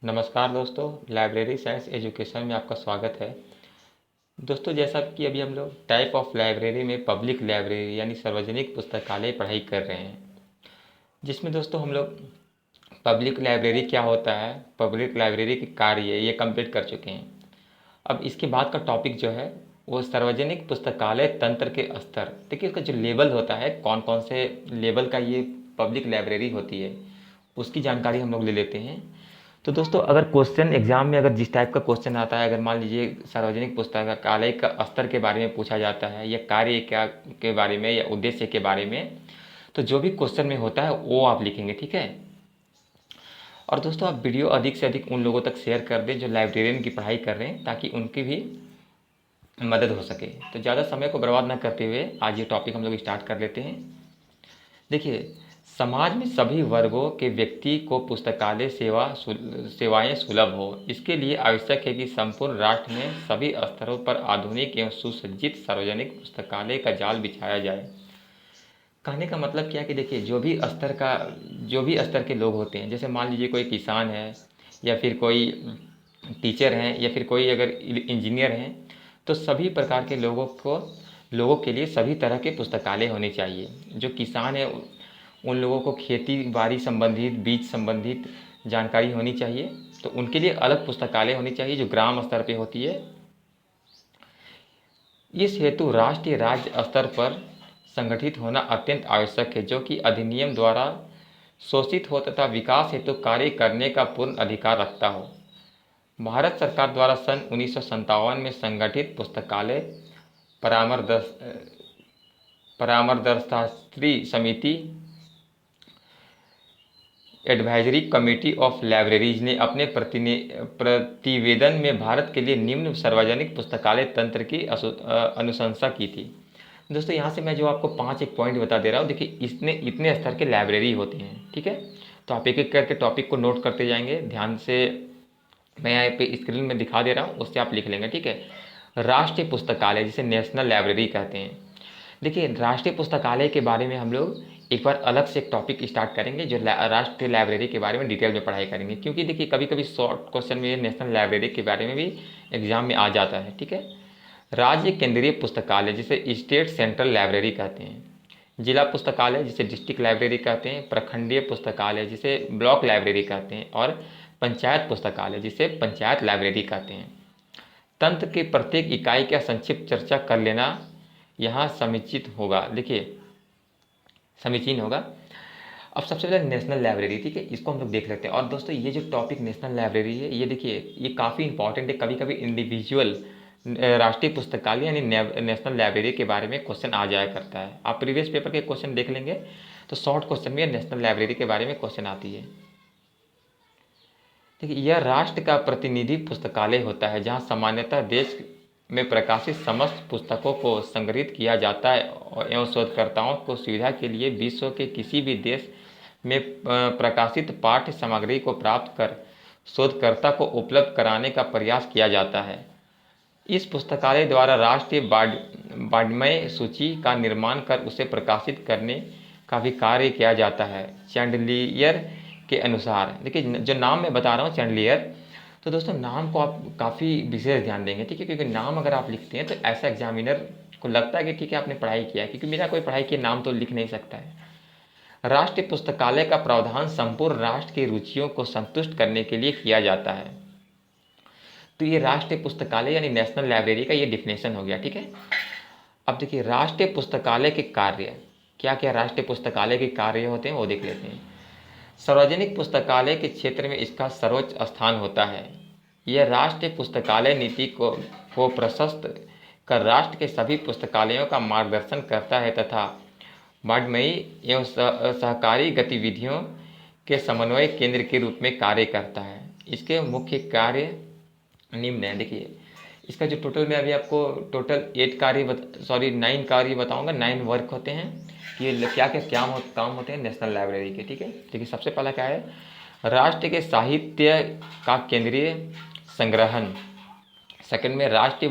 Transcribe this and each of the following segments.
नमस्कार दोस्तों, library science education में आपका स्वागत है। दोस्तों, जैसा कि अभी हम लोग टाइप ऑफ लाइब्रेरी में पब्लिक लाइब्रेरी यानी सार्वजनिक पुस्तकालय पढ़ाई कर रहे हैं, जिसमें दोस्तों हम लोग पब्लिक लाइब्रेरी क्या होता है, पब्लिक लाइब्रेरी के कार्य ये कंप्लीट कर चुके हैं। अब इसके बाद का टॉपिक जो है वो सार्वजनिक पुस्तकालय तंत्र के स्तर। देखिए, इसका जो लेवल होता है, कौन कौन से लेवल का ये पब्लिक लाइब्रेरी होती है, उसकी जानकारी हम लोग ले लेते हैं। तो दोस्तों, अगर क्वेश्चन एग्जाम में अगर जिस टाइप का क्वेश्चन आता है, अगर मान लीजिए सार्वजनिक पुस्तकालय का स्तर के बारे में पूछा जाता है या कार्य क्या के बारे में या उद्देश्य के बारे में, तो जो भी क्वेश्चन में होता है वो आप लिखेंगे, ठीक है। और दोस्तों, आप वीडियो अधिक से अधिक उन लोगों तक शेयर कर दें जो लाइब्रेरियन की पढ़ाई कर रहे हैं, ताकि उनकी भी मदद हो सके। तो ज़्यादा समय को बर्बाद न करते हुए आज ये टॉपिक हम लोग स्टार्ट कर लेते हैं। देखिए, समाज में सभी वर्गों के व्यक्ति को पुस्तकालय सेवाएं सुलभ हो, इसके लिए आवश्यक है कि संपूर्ण राष्ट्र में सभी स्तरों पर आधुनिक एवं सुसज्जित सार्वजनिक पुस्तकालय का जाल बिछाया जाए। कहने का मतलब क्या है कि देखिए, जो भी स्तर के लोग होते हैं, जैसे मान लीजिए कोई किसान है या फिर कोई टीचर हैं या फिर कोई अगर इंजीनियर हैं, तो सभी प्रकार के लोगों के लिए सभी तरह के पुस्तकालय होने चाहिए। जो किसान है उन लोगों को खेती बाड़ी संबंधित, बीज संबंधित जानकारी होनी चाहिए, तो उनके लिए अलग पुस्तकालय होनी चाहिए जो ग्राम स्तर पे होती है। इस हेतु राष्ट्रीय राज्य स्तर पर संगठित होना अत्यंत आवश्यक है, जो कि अधिनियम द्वारा शोषित हो तथा विकास हेतु कार्य करने का पूर्ण अधिकार रखता हो। भारत सरकार द्वारा सन 1957 में संगठित पुस्तकालय परामर्शदात्री समिति एडवाइजरी कमेटी ऑफ लाइब्रेरीज ने अपने प्रतिवेदन में भारत के लिए निम्न सार्वजनिक पुस्तकालय तंत्र की अनुशंसा की थी। दोस्तों, यहाँ से मैं जो आपको 5 एक पॉइंट बता दे रहा हूँ, देखिए इतने स्तर के लाइब्रेरी होते हैं, ठीक है। तो आप एक एक करके टॉपिक को नोट करते जाएंगे ध्यान से। मैं यहाँ पे स्क्रीन में दिखा दे रहा हूँ, उससे आप लिख लेंगे, ठीक है। राष्ट्रीय पुस्तकालय, जिसे नेशनल लाइब्रेरी कहते हैं। देखिए, राष्ट्रीय पुस्तकालय के बारे में हम लोग एक बार अलग से एक टॉपिक स्टार्ट करेंगे, जो राष्ट्रीय लाइब्रेरी के बारे में डिटेल में पढ़ाई करेंगे, क्योंकि देखिए कभी कभी शॉर्ट क्वेश्चन में नेशनल लाइब्रेरी के बारे में भी एग्जाम में आ जाता है, ठीक है। राज्य केंद्रीय पुस्तकालय, जिसे स्टेट सेंट्रल लाइब्रेरी कहते हैं। जिला पुस्तकालय, जिसे डिस्ट्रिक्ट लाइब्रेरी कहते हैं। प्रखंडीय पुस्तकालय, जिसे ब्लॉक लाइब्रेरी कहते हैं। और पंचायत पुस्तकालय, जिसे पंचायत लाइब्रेरी कहते हैं। तंत्र की प्रत्येक इकाई का संक्षिप्त चर्चा कर लेना यहाँ समीचीन होगा। अब सबसे पहले नेशनल लाइब्रेरी, ठीक है, इसको हम लोग देख लेते हैं। और दोस्तों, ये जो टॉपिक नेशनल लाइब्रेरी है, ये देखिए ये काफ़ी इंपॉर्टेंट है। कभी कभी इंडिविजुअल राष्ट्रीय पुस्तकालय यानी नेशनल लाइब्रेरी के बारे में क्वेश्चन आ जाया करता है। आप प्रीवियस पेपर के क्वेश्चन देख लेंगे तो शॉर्ट क्वेश्चन में नेशनल लाइब्रेरी के बारे में क्वेश्चन आती है। देखिए, यह राष्ट्र का प्रतिनिधि पुस्तकालय होता है, जहाँ सामान्यतः देश में प्रकाशित समस्त पुस्तकों को संग्रहित किया जाता है एवं शोधकर्ताओं को सुविधा के लिए विश्व के किसी भी देश में प्रकाशित पाठ्य सामग्री को प्राप्त कर शोधकर्ता को उपलब्ध कराने का प्रयास किया जाता है। इस पुस्तकालय द्वारा राष्ट्रीय वाङ्मय सूची का निर्माण कर उसे प्रकाशित करने का भी कार्य किया जाता है। चैंडलियर के अनुसार, देखिए जो नाम मैं बता रहा हूँ चैंडलियर, तो दोस्तों नाम को आप काफ़ी विशेष ध्यान देंगे, ठीक है, क्योंकि नाम अगर आप लिखते हैं तो ऐसा एग्जामिनर को लगता है कि ठीक है आपने पढ़ाई किया है, क्योंकि मेरा कोई पढ़ाई किया नाम तो लिख नहीं सकता है। राष्ट्रीय पुस्तकालय का प्रावधान संपूर्ण राष्ट्र की रुचियों को संतुष्ट करने के लिए किया जाता है। तो ये राष्ट्रीय पुस्तकालय यानी नेशनल लाइब्रेरी का ये डिफिनेशन हो गया, ठीक है। अब देखिए, राष्ट्रीय पुस्तकालय के कार्य क्या क्या राष्ट्रीय पुस्तकालय के कार्य होते हैं वो देख लेते हैं। सार्वजनिक पुस्तकालय के क्षेत्र में इसका सर्वोच्च स्थान होता है। यह राष्ट्रीय पुस्तकालय नीति को प्रशस्त कर राष्ट्र के सभी पुस्तकालयों का मार्गदर्शन करता है तथा वाङ्मयी एवं सहकारी गतिविधियों के समन्वय केंद्र के रूप में कार्य करता है। इसके मुख्य कार्य निम्न है। देखिए, इसका जो टोटल मैं अभी आपको टोटल 9 कार्य बताऊंगा, 9 वर्क होते हैं कि ये क्या क्या काम होते हैं नेशनल लाइब्रेरी के, ठीक है। देखिए, सबसे पहला क्या है, राष्ट्र के साहित्य का केंद्रीय संग्रहण। सेकंड में राष्ट्रीय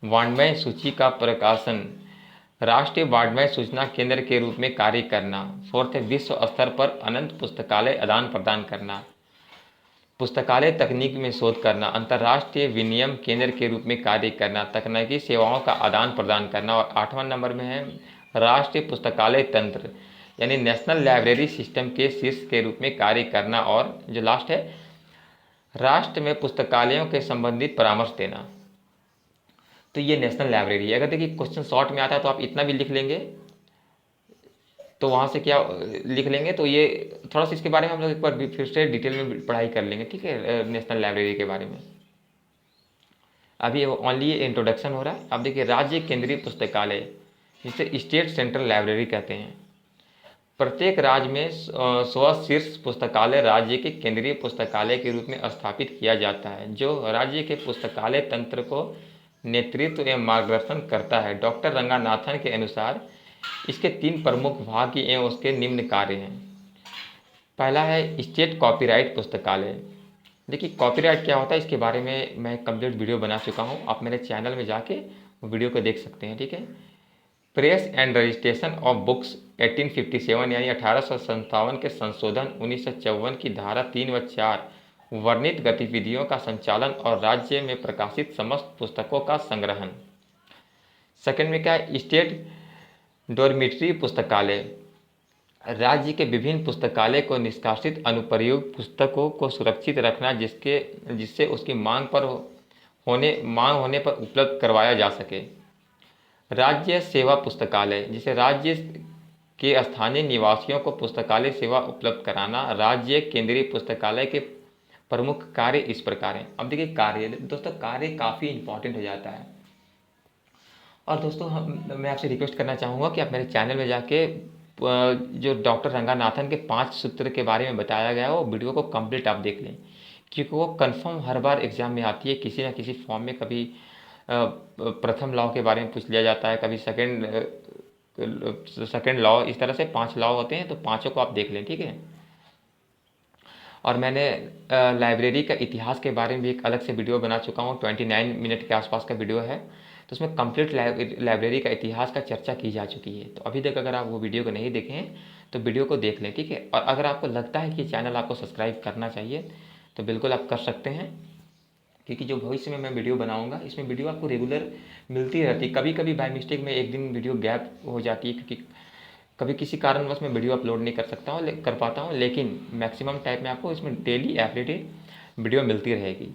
वाङ्मय सूची का प्रकाशन, राष्ट्रीय वाङ्मय सूचना केंद्र के रूप में कार्य करना। फोर्थ है विश्व स्तर पर अनंत पुस्तकालय आदान प्रदान करना। पुस्तकालय तकनीक में शोध करना, अंतर्राष्ट्रीय विनिमय केंद्र के रूप में कार्य करना, तकनीकी सेवाओं का आदान प्रदान करना। और 8वां नंबर में है राष्ट्रीय पुस्तकालय तंत्र यानी नेशनल लाइब्रेरी सिस्टम के शीर्ष के रूप में कार्य करना। और जो लास्ट है, राष्ट्र में पुस्तकालयों के संबंधित परामर्श देना। तो ये नेशनल लाइब्रेरी है। अगर देखिए क्वेश्चन शॉर्ट में आता है तो आप इतना भी लिख लेंगे, तो वहाँ से क्या लिख लेंगे, तो ये थोड़ा सा इसके बारे में हम लोग एक बार फिर से डिटेल में पढ़ाई कर लेंगे, ठीक है, नेशनल लाइब्रेरी के बारे में। अभी ओनली ये इंट्रोडक्शन हो रहा है। अब देखिए राज्य केंद्रीय पुस्तकालय, जिसे स्टेट सेंट्रल लाइब्रेरी कहते हैं। प्रत्येक राज्य में स्वशीर्ष पुस्तकालय राज्य के केंद्रीय पुस्तकालय के रूप में स्थापित किया जाता है, जो राज्य के पुस्तकालय तंत्र को नेतृत्व एवं मार्गदर्शन करता है। डॉक्टर रंगानाथन के अनुसार इसके 3 प्रमुख भाग एवं उसके निम्न कार्य हैं। पहला है स्टेट कॉपीराइट पुस्तकालय। देखिए कॉपीराइट क्या होता है, इसके बारे में मैं कंप्लीट वीडियो बना चुका हूँ, आप मेरे चैनल में जाके वो वीडियो को देख सकते हैं, ठीक है। Press and registration of books 1857 यानी 1857 के संशोधन 1954 की धारा 3 व 4 वर्णित गतिविधियों का संचालन और राज्य में प्रकाशित समस्त पुस्तकों का संग्रहण। सेकंड में क्या है, स्टेट डॉर्मिटरी पुस्तकालय। राज्य के विभिन्न पुस्तकालय को निष्कासित अनुप्रयोग पुस्तकों को सुरक्षित रखना, जिससे उसकी मांग होने पर उपलब्ध करवाया जा सके। राज्य सेवा पुस्तकालय, जिसे राज्य के स्थानीय निवासियों को पुस्तकालय सेवा उपलब्ध कराना। राज्य केंद्रीय पुस्तकालय के प्रमुख कार्य इस प्रकार हैं। अब देखिए कार्य, दोस्तों कार्य काफ़ी इंपॉर्टेंट हो जाता है। और दोस्तों मैं आपसे रिक्वेस्ट करना चाहूँगा कि आप मेरे चैनल में जाके जो डॉक्टर रंगानाथन के 5 सूत्र के बारे में बताया गया है वो वीडियो को कंप्लीट आप देख लें, क्योंकि वो कंफर्म हर बार एग्जाम में आती है किसी ना किसी फॉर्म में। कभी प्रथम लॉ के बारे में पूछ लिया जाता है, कभी सेकंड लॉ, इस तरह से 5 लॉ होते हैं, तो पाँचों को आप देख लें, ठीक है। और मैंने लाइब्रेरी का इतिहास के बारे में भी एक अलग से वीडियो बना चुका हूँ, 29 मिनट के आसपास का वीडियो है, तो उसमें कंप्लीट लाइब्रेरी का इतिहास का चर्चा की जा चुकी है। तो अभी तक अगर आप वो वीडियो को नहीं देखे हैं तो वीडियो को देख लें, ठीक है। और अगर आपको लगता है कि चैनल आपको सब्सक्राइब करना चाहिए तो बिल्कुल आप कर सकते हैं, क्योंकि जो भविष्य में मैं वीडियो बनाऊंगा इसमें वीडियो आपको रेगुलर मिलती रहती है। कभी कभी बाय मिस्टेक में एक दिन वीडियो गैप हो जाती है, क्योंकि कभी किसी कारणवश मैं वीडियो अपलोड नहीं कर पाता हूँ, लेकिन मैक्सिमम टाइम में आपको इसमें डेली एवरीडे वीडियो मिलती रहेगी।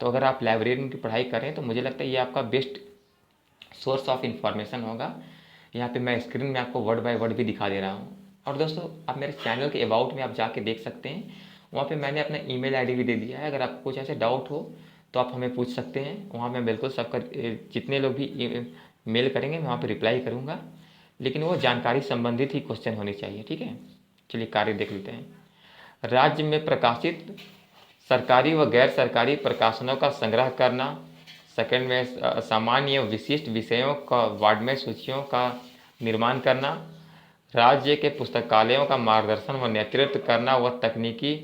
तो अगर आप लाइब्रेरी की पढ़ाई करें तो मुझे लगता है ये आपका बेस्ट सोर्स ऑफ इंफॉर्मेशन होगा। यहाँ पे मैं स्क्रीन में आपको वर्ड बाय वर्ड भी दिखा दे रहा हूँ। और दोस्तों आप मेरे चैनल के अबाउट में आप जाके देख सकते हैं, वहाँ पे मैंने अपना ईमेल आईडी भी दे दिया है। अगर आपको कुछ ऐसे डाउट हो तो आप हमें पूछ सकते हैं, वहाँ मैं बिल्कुल सबका जितने लोग भी मेल करेंगे मैं वहाँ पर रिप्लाई करूँगा, लेकिन वो जानकारी संबंधित ही क्वेश्चन होने चाहिए, ठीक है। चलिए कार्य देख लेते हैं। राज्य में प्रकाशित सरकारी व गैर सरकारी प्रकाशनों का संग्रह करना। सेकंड में सामान्य एवं विशिष्ट विषयों का वाङ्मय सूचियों का निर्माण करना। राज्य के पुस्तकालयों का मार्गदर्शन व नेतृत्व करना व तकनीकी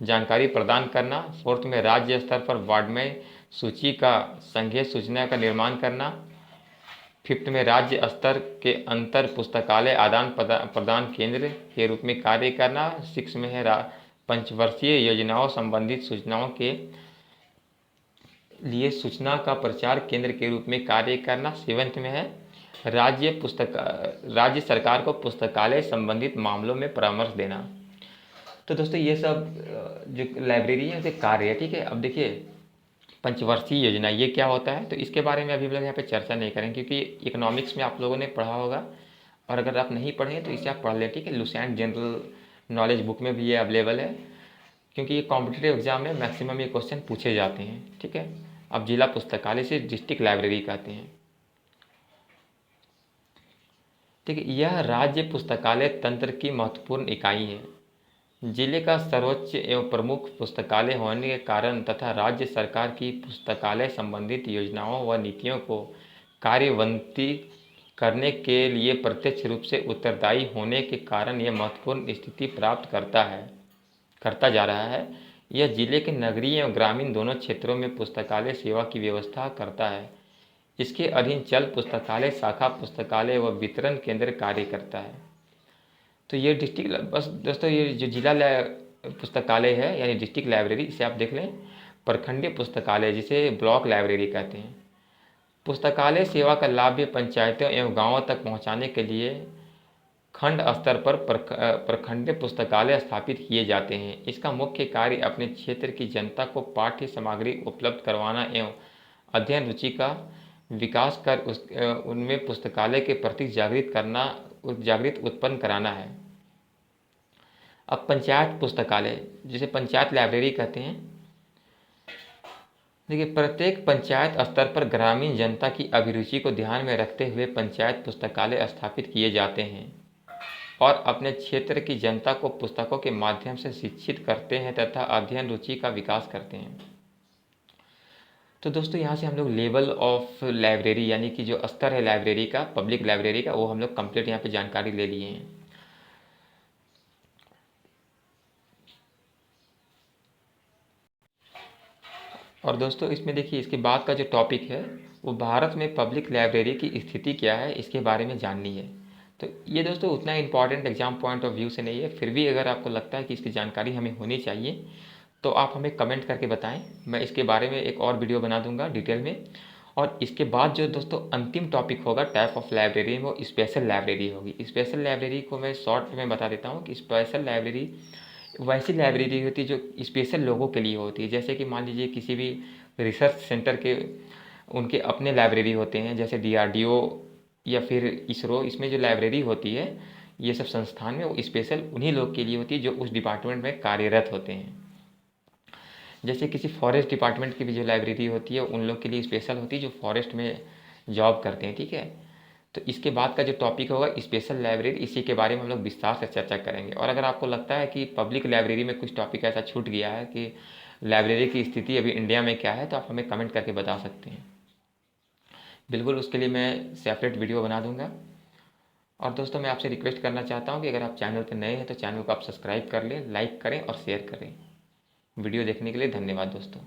जानकारी प्रदान करना। फोर्थ में राज्य स्तर पर वाङ्मय सूची का संघीय सूचना का निर्माण करना। फिफ्थ में राज्य स्तर के अंतर पुस्तकालय आदान प्रदान केंद्र के रूप में कार्य करना। सिक्स में है पंचवर्षीय योजनाओं संबंधित सूचनाओं के लिए सूचना का प्रचार केंद्र के रूप में कार्य करना। सेवंथ में है राज्य सरकार को पुस्तकालय संबंधित मामलों में परामर्श देना। तो दोस्तों ये सब जो लाइब्रेरी है उसके कार्य है, ठीक है। अब देखिए पंचवर्षीय योजना ये क्या होता है, तो इसके बारे में अभी हम लोग यहाँ पे चर्चा नहीं करेंगे, क्योंकि इकोनॉमिक्स में आप लोगों ने पढ़ा होगा, और अगर आप नहीं पढ़े तो इसे आप पढ़ लें, ठीक है। लुसेंट जनरल नॉलेज बुक में भी ये अवेलेबल है, क्योंकि ये कॉम्पिटिटिव एग्जाम में मैक्सिमम ये क्वेश्चन पूछे जाते हैं, ठीक है। अब जिला पुस्तकालय से डिस्ट्रिक्ट लाइब्रेरी कहते हैं, ठीक है। यह राज्य पुस्तकालय तंत्र की महत्वपूर्ण इकाई है। जिले का सर्वोच्च एवं प्रमुख पुस्तकालय होने के कारण तथा राज्य सरकार की पुस्तकालय संबंधित योजनाओं व नीतियों को कार्यान्वित करने के लिए प्रत्यक्ष रूप से उत्तरदायी होने के कारण यह महत्वपूर्ण स्थिति प्राप्त करता जा रहा है। यह जिले के नगरीय एवं ग्रामीण दोनों क्षेत्रों में पुस्तकालय सेवा की व्यवस्था करता है। इसके अधीन चल पुस्तकालय, शाखा पुस्तकालय व वितरण केंद्र कार्य करता है। तो ये डिस्ट्रिक्ट, बस दोस्तों ये जो पुस्तकालय है यानी डिस्ट्रिक्ट लाइब्रेरी, इसे आप देख लें। प्रखंडीय पुस्तकालय जिसे ब्लॉक लाइब्रेरी कहते हैं। पुस्तकालय सेवा का लाभ भी पंचायतों एवं गांवों तक पहुंचाने के लिए खंड स्तर पर प्रखंडीय पुस्तकालय स्थापित किए जाते हैं। इसका मुख्य कार्य अपने क्षेत्र की जनता को पाठ्य सामग्री उपलब्ध करवाना एवं अध्ययन रुचि का विकास कर उनमें पुस्तकालय के प्रति जागृत उत्पन्न कराना है। अब पंचायत पुस्तकालय जिसे पंचायत लाइब्रेरी कहते हैं। देखिए, प्रत्येक पंचायत स्तर पर ग्रामीण जनता की अभिरुचि को ध्यान में रखते हुए पंचायत पुस्तकालय स्थापित किए जाते हैं और अपने क्षेत्र की जनता को पुस्तकों के माध्यम से शिक्षित करते हैं तथा अध्ययन रुचि का विकास करते हैं। तो दोस्तों, यहाँ से हम लोग लेवल ऑफ लाइब्रेरी यानी कि जो स्तर है लाइब्रेरी का, पब्लिक लाइब्रेरी का, वो हम लोग कंप्लीट यहाँ पे जानकारी ले लिए हैं। और दोस्तों, इसमें देखिए इसके बाद का जो टॉपिक है वो भारत में पब्लिक लाइब्रेरी की स्थिति क्या है, इसके बारे में जाननी है। तो ये दोस्तों उतना important exam point of view से नहीं है, फिर भी अगर आपको लगता है कि इसकी जानकारी हमें होनी चाहिए तो आप हमें कमेंट करके बताएं। मैं इसके बारे में एक और वीडियो बना दूंगा डिटेल में। और इसके बाद जो दोस्तों अंतिम टॉपिक होगा टाइप ऑफ लाइब्रेरी में, वो स्पेशल लाइब्रेरी होगी। स्पेशल लाइब्रेरी को मैं शॉर्ट में बता देता हूँ कि स्पेशल लाइब्रेरी वैसी लाइब्रेरी होती है जो स्पेशल लोगों के लिए होती है। जैसे कि मान लीजिए किसी भी रिसर्च सेंटर के उनके अपने लाइब्रेरी होते हैं, जैसे DRDO या फिर इसरो, इसमें जो लाइब्रेरी होती है ये सब संस्थान में, वो स्पेशल उन्हीं लोग के लिए होती है जो उस डिपार्टमेंट में कार्यरत होते हैं। जैसे किसी फॉरेस्ट डिपार्टमेंट की भी जो लाइब्रेरी होती है उन लोग के लिए स्पेशल होती है जो फॉरेस्ट में जॉब करते हैं, ठीक है। तो इसके बाद का जो टॉपिक होगा स्पेशल लाइब्रेरी, इसी के बारे में हम लोग विस्तार से चर्चा करेंगे। और अगर आपको लगता है कि पब्लिक लाइब्रेरी में कुछ टॉपिक ऐसा छूट गया है कि लाइब्रेरी की स्थिति अभी इंडिया में क्या है, तो आप हमें कमेंट करके बता सकते हैं। बिल्कुल, उसके लिए मैं सेपरेट वीडियो बना दूंगा। और दोस्तों, मैं आपसे रिक्वेस्ट करना चाहता हूँ कि अगर आप चैनल पर नए हैं तो चैनल को आप सब्सक्राइब कर लें, लाइक करें और शेयर करें। वीडियो देखने के लिए धन्यवाद दोस्तों।